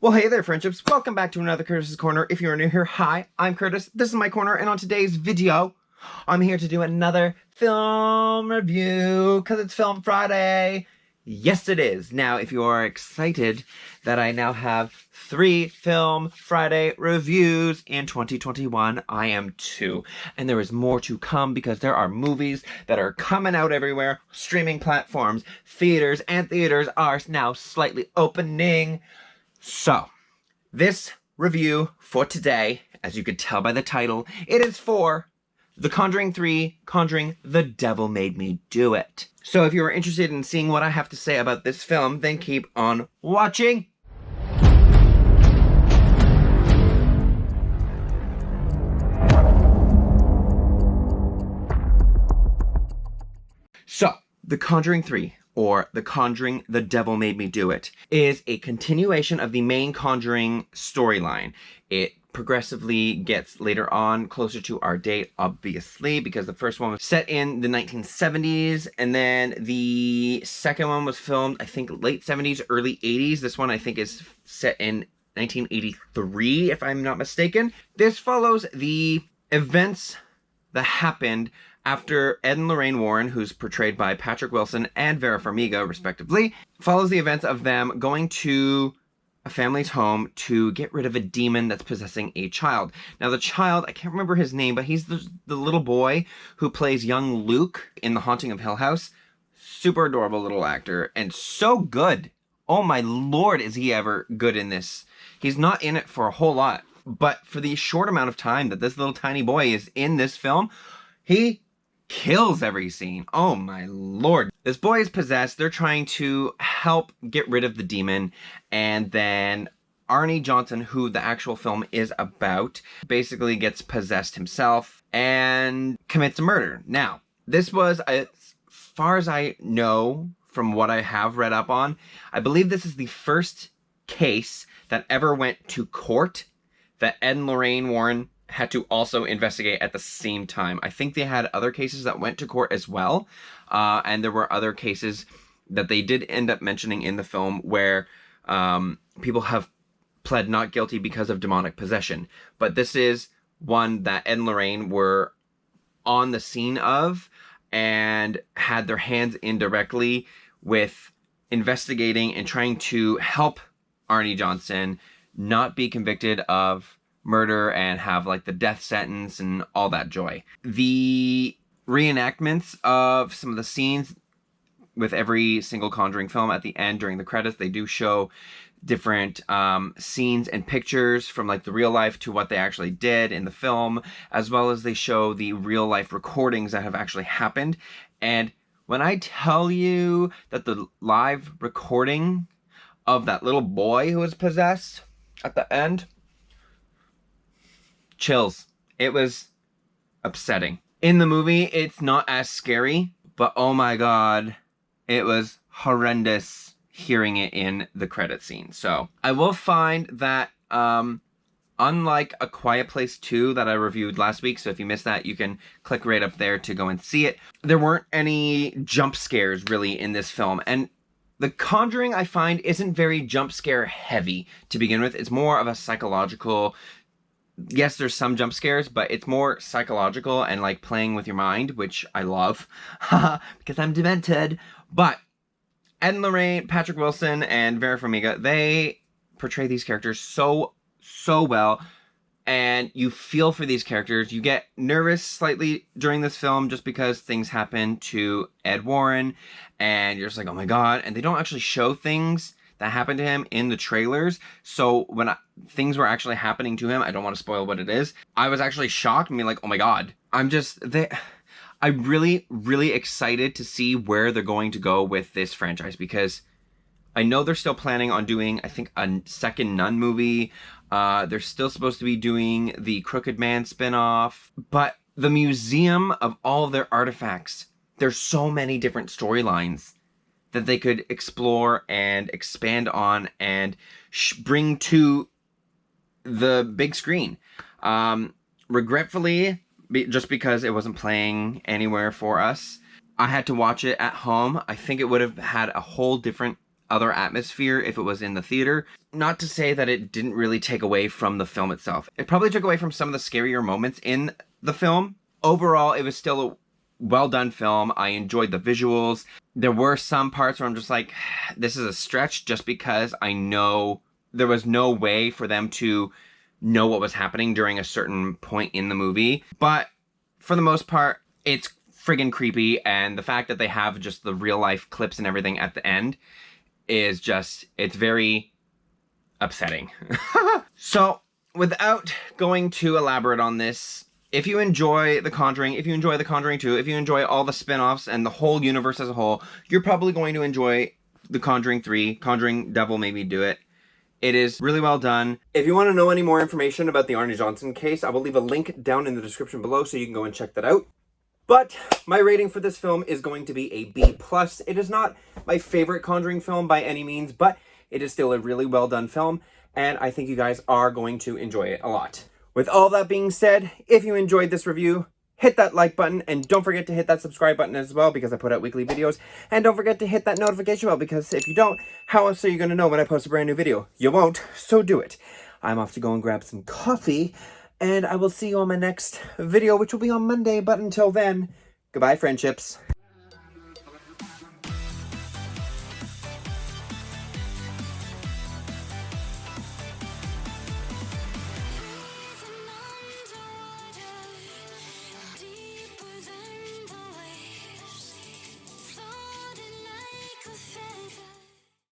Well, hey there, friendships. Welcome back to another Curtis's Corner. If you're new here, hi, I'm Curtis. This is my corner, and on today's video, I'm here to do another film review, because it's Film Friday. Yes, it is. Now, if you are excited that I now have 3 Film Friday reviews in 2021, I am too. And there is more to come because there are movies that are coming out everywhere. Streaming platforms, theaters, and theaters are now slightly opening. So, this review for today, as you could tell by the title, it is for The Conjuring 3, Conjuring The Devil Made Me Do It. So if you are interested in seeing what I have to say about this film, then keep on watching. So, The Conjuring 3, or The Conjuring The Devil Made Me Do It, is a continuation of the main Conjuring storyline. It progressively gets later on closer to our date, obviously, because the first one was set in the 1970s, and then the second one was filmed, I think, late 70s, early 80s. This one, I think, is set in 1983, if I'm not mistaken. This follows the events that happened after Ed and Lorraine Warren, who's portrayed by Patrick Wilson and Vera Farmiga, respectively, follows the events of them going to a family's home to get rid of a demon that's possessing a child. Now, the child, I can't remember his name, but he's the little boy who plays young Luke in The Haunting of Hill House. Super adorable little actor, and so good. Oh my lord, is he ever good in this. He's not in it for a whole lot, but for the short amount of time that this little tiny boy is in this film, he kills every scene. Oh my lord. This boy is possessed. They're trying to help get rid of the demon. And then Arnie Johnson, who the actual film is about, basically gets possessed himself and commits a murder. Now, this was, as far as I know from what I have read up on, I believe this is the first case that ever went to court that Ed and Lorraine Warren had to also investigate at the same time. I think they had other cases that went to court as well, and there were other cases that they did end up mentioning in the film where people have pled not guilty because of demonic possession. But this is one that Ed and Lorraine were on the scene of and had their hands in directly with investigating and trying to help Arnie Johnson not be convicted of murder and have like the death sentence and all that joy. The reenactments of some of the scenes with every single Conjuring film at the end during the credits, they do show different scenes and pictures from like the real life to what they actually did in the film, as well as they show the real life recordings that have actually happened. And when I tell you that the live recording of that little boy who was possessed at the end, chills. It was upsetting. In the movie, it's not as scary, but oh my god, it was horrendous hearing it in the credit scene. So I will find that unlike A Quiet Place 2 that I reviewed last week, so if you missed that, you can click right up there to go and see it. There weren't any jump scares really in this film, and The Conjuring, I find, isn't very jump scare heavy to begin with. It's more of a psychological. Yes, there's some jump scares, but it's more psychological and like playing with your mind, which I love because I'm demented. But Ed and Lorraine, Patrick Wilson, and Vera Farmiga, they portray these characters so well, and you feel for these characters. You get nervous slightly during this film just because things happen to Ed Warren, and you're just like, oh my god, and they don't actually show things that happened to him in the trailers. So when things were actually happening to him, I don't want to spoil what it is, I was actually shocked and be like, oh my god. I'm really excited to see where they're going to go with this franchise, because I know they're still planning on doing, I think, a second Nun movie. They're still supposed to be doing the Crooked Man spinoff, but the museum of all of their artifacts, there's so many different storylines that they could explore and expand on and bring to the big screen. Regretfully, just because it wasn't playing anywhere for us, I had to watch it at home. I think it would have had a whole different other atmosphere if it was in the theater. Not to say that it didn't really take away from the film itself. It probably took away from some of the scarier moments in the film. Overall, it was still a well done film. I enjoyed the visuals. There were some parts where I'm just like, this is a stretch, just because I know there was no way for them to know what was happening during a certain point in the movie. But for the most part, it's friggin' creepy, and the fact that they have just the real life clips and everything at the end is just, it's very upsetting. So without going too elaborate on this, if you enjoy The Conjuring, if you enjoy The Conjuring 2, if you enjoy all the spin-offs and the whole universe as a whole, you're probably going to enjoy The Conjuring 3, Conjuring Devil Made Me Do It. It is really well done. If you want to know any more information about the Arnie Johnson case, I will leave a link down in the description below so you can go and check that out. But my rating for this film is going to be a B+. It is not my favorite Conjuring film by any means, but it is still a really well done film, and I think you guys are going to enjoy it a lot. With all that being said, if you enjoyed this review, hit that like button, and don't forget to hit that subscribe button as well, because I put out weekly videos. And don't forget to hit that notification bell, because if you don't, how else are you going to know when I post a brand new video? You won't, so do it. I'm off to go and grab some coffee, and I will see you on my next video, which will be on Monday. But until then, goodbye, friendships.